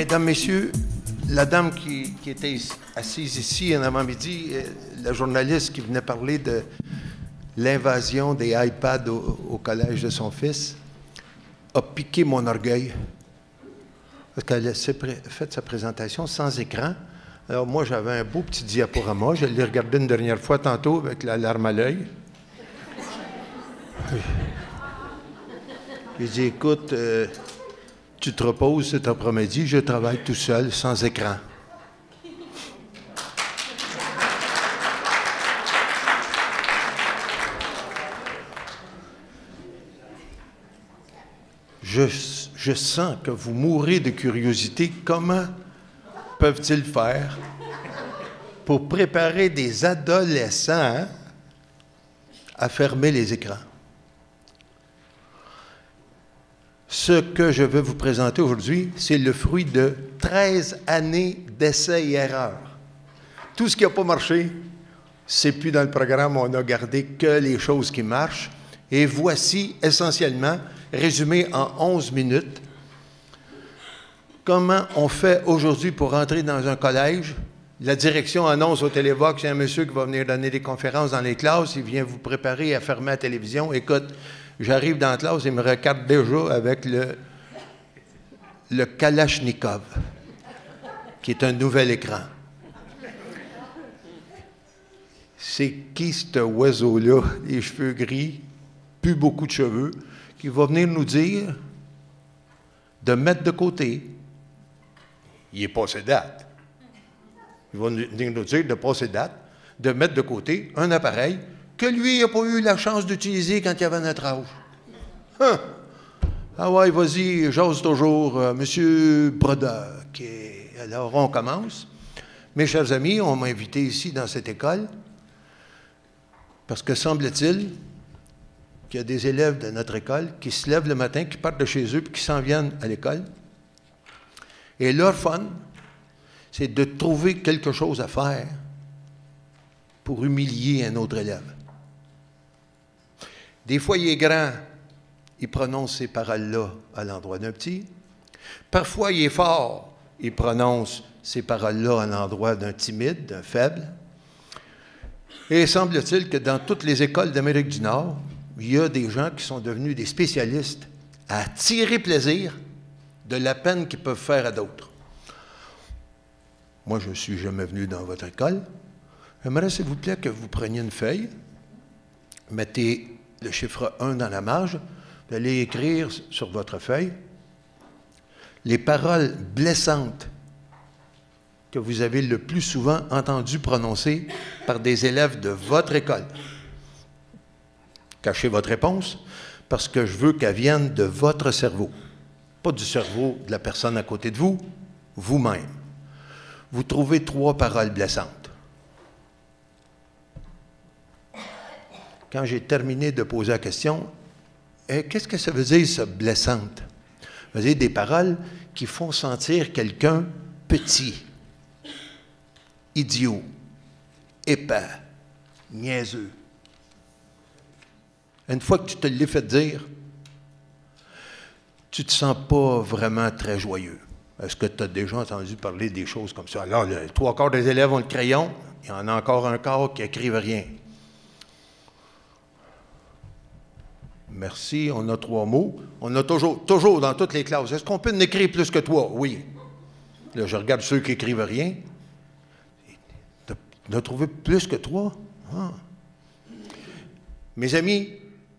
Mesdames, Messieurs, la dame qui était assise ici en avant-midi, la journaliste qui venait parler de l'invasion des iPads au collège de son fils, a piqué mon orgueil. Parce qu'elle a fait sa présentation sans écran. Alors moi, j'avais un beau petit diaporama. Je l'ai regardé une dernière fois tantôt avec la larme à l'œil. J'ai dit, écoute, tu te reposes cet après-midi, je travaille tout seul, sans écran. Je sens que vous mourrez de curiosité. Comment peuvent-ils faire pour préparer des adolescents à fermer les écrans? Ce que je vais vous présenter aujourd'hui, c'est le fruit de 13 années d'essais et erreurs. Tout ce qui n'a pas marché, c'est plus dans le programme, on n'a gardé que les choses qui marchent. Et voici essentiellement, résumé en 11 minutes, comment on fait aujourd'hui pour entrer dans un collège. La direction annonce au Télévox, il y a un monsieur qui va venir donner des conférences dans les classes, il vient vous préparer à fermer la télévision. Écoute, j'arrive dans la classe, il me regarde déjà avec le Kalachnikov, qui est un nouvel écran. C'est qui cet oiseau-là, les cheveux gris, plus beaucoup de cheveux, qui va venir nous dire de mettre de côté. Il est passé date. Il va venir nous dire de passer date, de mettre de côté un appareil que lui n'a pas eu la chance d'utiliser quand il avait notre âge. Hein? Ah ouais, vas-y, j'ose toujours, Monsieur Brodeur. Alors, on commence. Mes chers amis, on m'a invité ici dans cette école parce que semble-t-il qu'il y a des élèves de notre école qui se lèvent le matin, qui partent de chez eux puis qui s'en viennent à l'école. Et leur fun, c'est de trouver quelque chose à faire pour humilier un autre élève. Des fois, il est grand, il prononce ces paroles-là à l'endroit d'un petit. Parfois, il est fort, il prononce ces paroles-là à l'endroit d'un timide, d'un faible. Et semble-t-il que dans toutes les écoles d'Amérique du Nord, il y a des gens qui sont devenus des spécialistes à tirer plaisir de la peine qu'ils peuvent faire à d'autres. Moi, je ne suis jamais venu dans votre école. J'aimerais, s'il vous plaît, que vous preniez une feuille, mettez le chiffre 1 dans la marge, vous allez écrire sur votre feuille les paroles blessantes que vous avez le plus souvent entendues prononcer par des élèves de votre école. Cachez votre réponse, parce que je veux qu'elle vienne de votre cerveau, pas du cerveau de la personne à côté de vous, vous-même. Vous trouvez 3 paroles blessantes. Quand j'ai terminé de poser la question, qu'est-ce que ça veut dire, ça, blessante? Ça veut dire des paroles qui font sentir quelqu'un petit, idiot, épais, niaiseux. Une fois que tu te l'as fait dire, tu ne te sens pas vraiment très joyeux. Est-ce que tu as déjà entendu parler des choses comme ça? Alors, les 3/4 des élèves ont le crayon, il y en a encore un quart qui n'écrivent rien. Merci, on a 3 mots. On a toujours dans toutes les classes. Est-ce qu'on peut en écrire plus que toi? Oui. Là, je regarde ceux qui n'écrivent rien. On a trouvé plus que 3. Ah. Mes amis,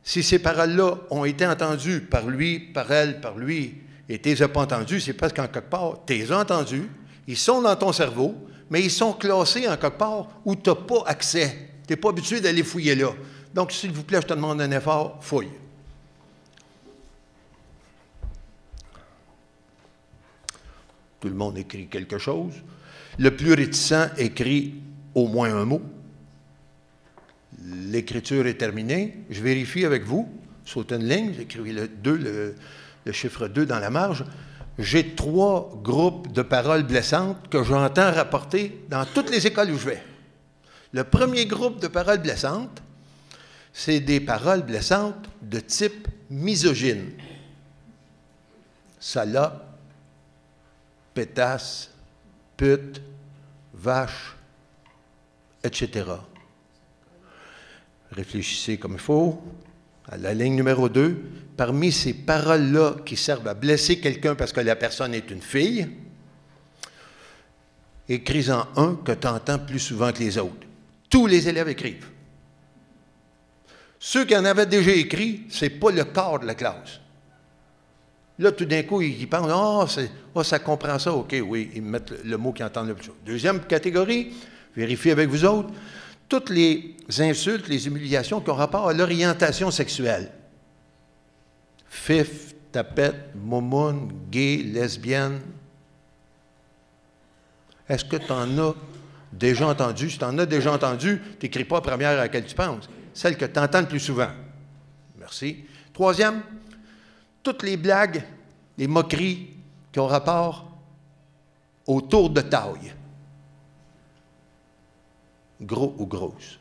si ces paroles-là ont été entendues par lui, par elle, par lui, et tu ne les as pas entendues, c'est parce qu'en quelque part, tu les as entendues, ils sont dans ton cerveau, mais ils sont classés en quelque part où tu n'as pas accès. Tu n'es pas habitué d'aller fouiller là. Donc, s'il vous plaît, je te demande un effort, fouille. Tout le monde écrit quelque chose. Le plus réticent écrit au moins un mot. L'écriture est terminée. Je vérifie avec vous. Sautez une ligne, j'écris le chiffre 2 dans la marge. J'ai 3 groupes de paroles blessantes que j'entends rapporter dans toutes les écoles où je vais. Le premier groupe de paroles blessantes, c'est des paroles blessantes de type misogyne. Salope, pétasse, pute, vache, etc. Réfléchissez comme il faut. À la ligne numéro 2, parmi ces paroles-là qui servent à blesser quelqu'un parce que la personne est une fille, écris-en un que tu entends plus souvent que les autres. Tous les élèves écrivent. Ceux qui en avaient déjà écrit, ce n'est pas le corps de la classe. Là, tout d'un coup, ils pensent « Ah, ça comprend ça, OK, oui. » Ils mettent le mot qu'ils entendent le plus. Deuxième catégorie, vérifiez avec vous autres, toutes les insultes, les humiliations qui ont rapport à l'orientation sexuelle. Fif, tapette, moumoune, gay, lesbienne. Est-ce que tu en as déjà entendu? Si tu en as déjà entendu, tu n'écris pas la première à laquelle tu penses. Celle que tu entends le plus souvent. Merci. Troisième, toutes les blagues, les moqueries qui ont rapport au tour de taille. Gros ou grosse.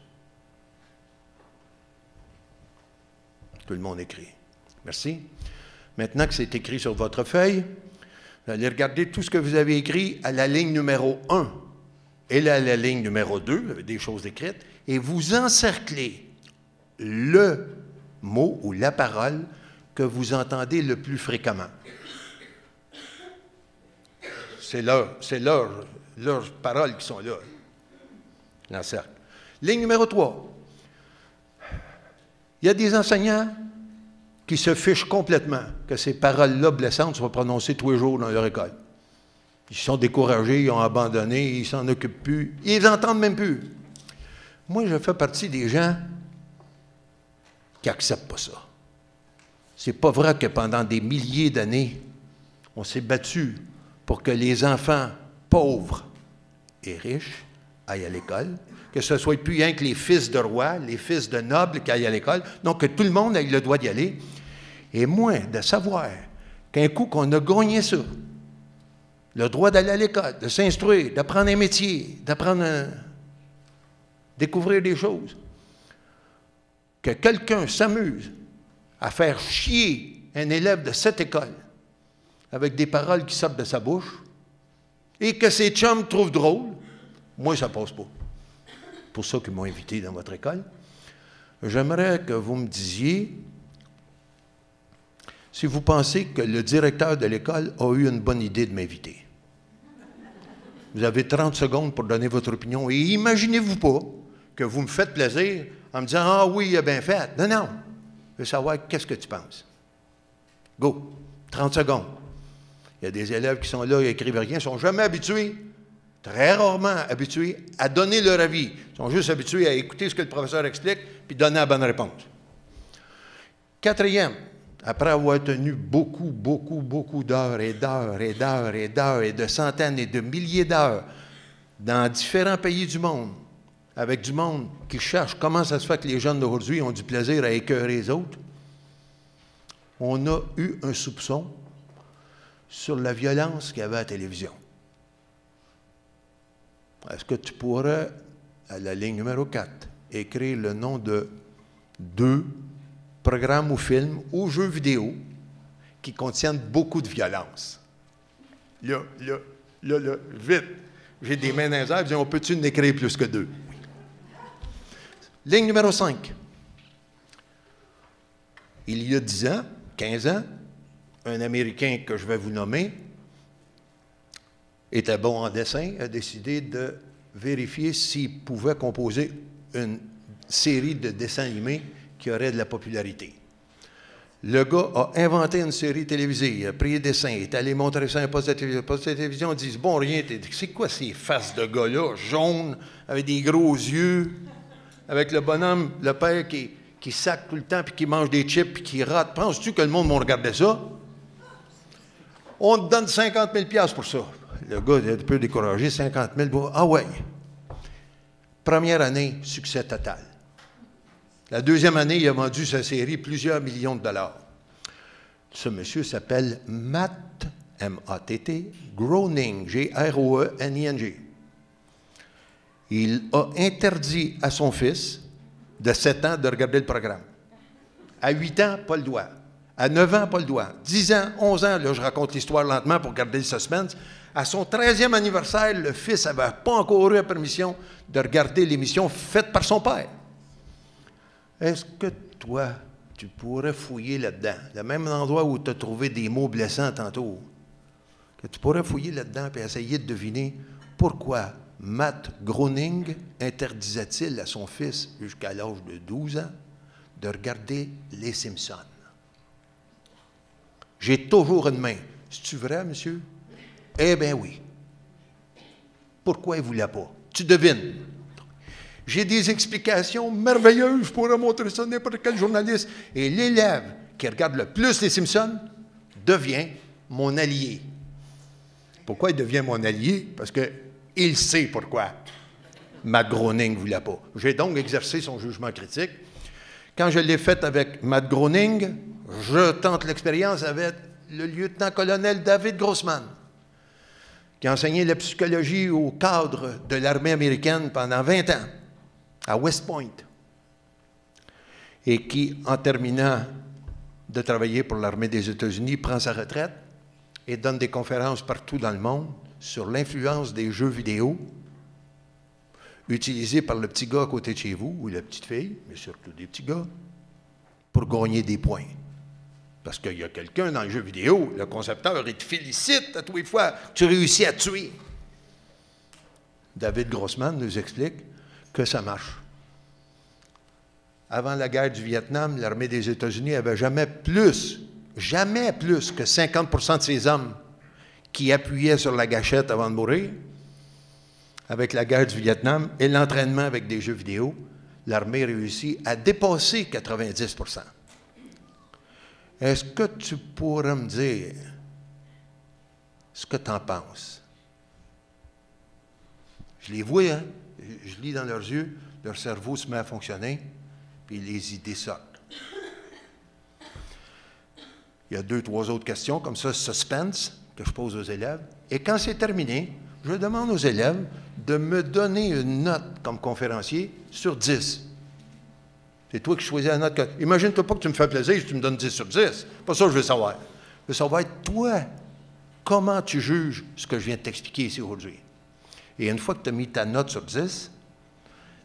Tout le monde écrit. Merci. Maintenant que c'est écrit sur votre feuille, vous allez regarder tout ce que vous avez écrit à la ligne numéro 1 et là, à la ligne numéro 2, vous avez des choses écrites, et vous encerclez le mot ou la parole que vous entendez le plus fréquemment. C'est leurs paroles qui sont là. L'encercle. Ligne numéro 3. Il y a des enseignants qui se fichent complètement que ces paroles-là blessantes soient prononcées tous les jours dans leur école. Ils sont découragés, ils ont abandonné, ils ne s'en occupent plus, ils les entendent même plus. Moi, je fais partie des gens qui n'acceptent pas ça. C'est pas vrai que pendant des milliers d'années, on s'est battu pour que les enfants pauvres et riches aillent à l'école, que ce soit plus rien que les fils de rois, les fils de nobles qui aillent à l'école, donc que tout le monde ait le droit d'y aller, et moins de savoir qu'un coup qu'on a gagné ça, le droit d'aller à l'école, de s'instruire, d'apprendre un métier, d'apprendre à découvrir des choses, que quelqu'un s'amuse à faire chier un élève de cette école avec des paroles qui sortent de sa bouche et que ses chums trouvent drôle, moi, ça passe pas. C'est pour ça qu'ils m'ont invité dans votre école. J'aimerais que vous me disiez si vous pensez que le directeur de l'école a eu une bonne idée de m'inviter. Vous avez 30 secondes pour donner votre opinion et imaginez-vous pas que vous me faites plaisir en me disant « Ah oui, il a bien fait. » Non, non. Je veux savoir qu'est-ce que tu penses. Go. 30 secondes. Il y a des élèves qui sont là, ils n'écrivent rien, ils ne sont jamais habitués, très rarement habitués à donner leur avis. Ils sont juste habitués à écouter ce que le professeur explique puis donner la bonne réponse. Quatrième, après avoir tenu beaucoup d'heures et d'heures et d'heures et d'heures et de centaines et de milliers d'heures dans différents pays du monde, avec du monde qui cherche comment ça se fait que les jeunes d'aujourd'hui ont du plaisir à écœurer les autres, on a eu un soupçon sur la violence qu'il y avait à la télévision. Est-ce que tu pourrais, à la ligne numéro 4, écrire le nom de 2 programmes ou films ou jeux vidéo qui contiennent beaucoup de violence? Là, vite. J'ai des mains dans les airs, je dis, on peut-tu en écrire plus que 2? Oui. Ligne numéro 5. Il y a 10 ans, 15 ans, un Américain que je vais vous nommer était bon en dessin, a décidé de vérifier s'il pouvait composer une série de dessins animés qui aurait de la popularité. Le gars a inventé une série télévisée, il a pris les dessins, il est allé montrer ça à un poste de télévision. Le poste de télévision dit « Bon, rien, c'est quoi ces faces de gars-là, jaunes, avec des gros yeux, avec le bonhomme, le père qui sac tout le temps, puis qui mange des chips, puis qui rate. Penses-tu que le monde va regarder ça? On te donne 50 000 pour ça. » Le gars est un peu découragé, 50 000. Ah ouais. Première année, succès total. La deuxième année, il a vendu sa série plusieurs millions de dollars. Ce monsieur s'appelle Matt, M-A-T-T, Groening, G-R-O-E-N-I-N-G. Il a interdit à son fils de 7 ans de regarder le programme. À 8 ans, pas le droit. À 9 ans, pas le droit. 10 ans, 11 ans, là, je raconte l'histoire lentement pour garder le suspense. À son 13e anniversaire, le fils n'avait pas encore eu la permission de regarder l'émission faite par son père. Est-ce que toi, tu pourrais fouiller là-dedans, le même endroit où tu as trouvé des mots blessants tantôt, que tu pourrais fouiller là-dedans et essayer de deviner pourquoi Matt Groening interdisait-il à son fils, jusqu'à l'âge de 12 ans, de regarder Les Simpsons? J'ai toujours une main. C'est-tu vrai, monsieur? Eh bien oui. Pourquoi il ne voulait pas? Tu devines. J'ai des explications merveilleuses, je pourrais montrer ça à n'importe quel journaliste. Et l'élève qui regarde le plus Les Simpsons devient mon allié. Pourquoi il devient mon allié? Parce qu'il sait pourquoi Matt Groening ne voulait pas. J'ai donc exercé son jugement critique. Quand je l'ai fait avec Matt Groening, je tente l'expérience avec le lieutenant-colonel David Grossman, qui a enseigné la psychologie au cadre de l'armée américaine pendant 20 ans, à West Point, et qui, en terminant de travailler pour l'armée des États-Unis, prend sa retraite et donne des conférences partout dans le monde sur l'influence des jeux vidéo utilisés par le petit gars à côté de chez vous, ou la petite fille, mais surtout des petits gars, pour gagner des points. Parce qu'il y a quelqu'un dans le jeu vidéo, le concepteur, il te félicite à tous les fois, tu réussis à tuer. David Grossman nous explique que ça marche. Avant la guerre du Vietnam, l'armée des États-Unis avait jamais plus que 50% de ses hommes qui appuyaient sur la gâchette avant de mourir. Avec la guerre du Vietnam et l'entraînement avec des jeux vidéo, l'armée réussit à dépasser 90%. Est-ce que tu pourrais me dire ce que tu en penses? Je les vois, hein? Je lis dans leurs yeux, leur cerveau se met à fonctionner, puis les idées sortent. Il y a 2, 3 autres questions, comme ça, suspense, que je pose aux élèves. Et quand c'est terminé, je demande aux élèves de me donner une note comme conférencier sur 10. C'est toi qui choisis la note. Imagine-toi pas que tu me fais plaisir si tu me donnes 10 sur 10. Pas ça que je veux savoir. Je veux savoir, toi, comment tu juges ce que je viens de t'expliquer ici aujourd'hui. Et une fois que tu as mis ta note sur 10,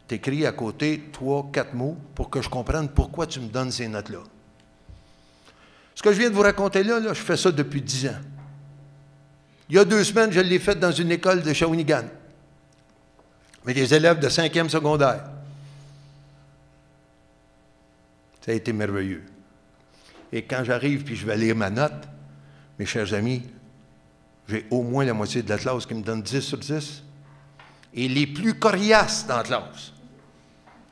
tu écris à côté 3, 4 mots pour que je comprenne pourquoi tu me donnes ces notes-là. Ce que je viens de vous raconter là, je fais ça depuis 10 ans. Il y a 2 semaines, je l'ai fait dans une école de Shawinigan. Mais des élèves de 5e secondaire. Ça a été merveilleux. Et quand j'arrive puis je vais lire ma note, mes chers amis, j'ai au moins la moitié de la classe qui me donne 10 sur 10. Et les plus coriaces dans la classe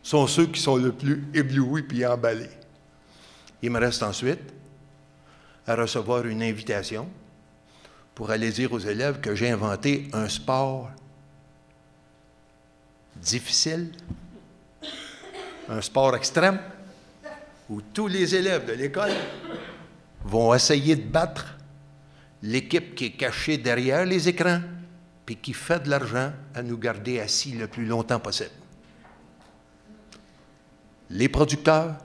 sont ceux qui sont le plus éblouis puis emballés. Il me reste ensuite à recevoir une invitation pour aller dire aux élèves que j'ai inventé un sport difficile, un sport extrême, où tous les élèves de l'école vont essayer de battre l'équipe qui est cachée derrière les écrans puis qui fait de l'argent à nous garder assis le plus longtemps possible. Les producteurs,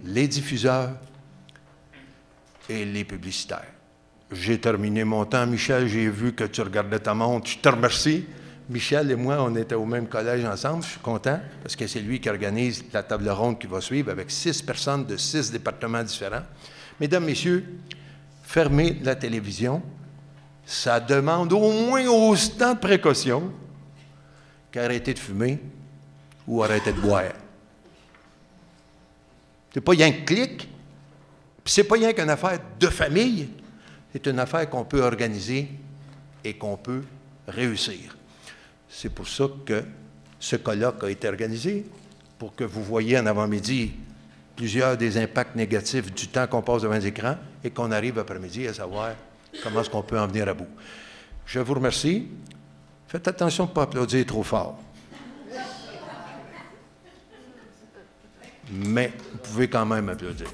les diffuseurs et les publicitaires. J'ai terminé mon temps. Michel, j'ai vu que tu regardais ta montre. Je te remercie. Michel et moi, on était au même collège ensemble. Je suis content parce que c'est lui qui organise la table ronde qui va suivre avec 6 personnes de 6 départements différents. Mesdames, Messieurs, fermez la télévision. Ça demande au moins autant de précautions qu'arrêter de fumer ou arrêter de boire. C'est pas rien que clic, puis c'est pas rien qu'une affaire de famille. C'est une affaire qu'on peut organiser et qu'on peut réussir. C'est pour ça que ce colloque a été organisé, pour que vous voyiez en avant-midi plusieurs des impacts négatifs du temps qu'on passe devant les écrans et qu'on arrive après-midi à savoir comment est-ce qu'on peut en venir à bout. Je vous remercie. Faites attention de ne pas applaudir trop fort. Mais vous pouvez quand même applaudir.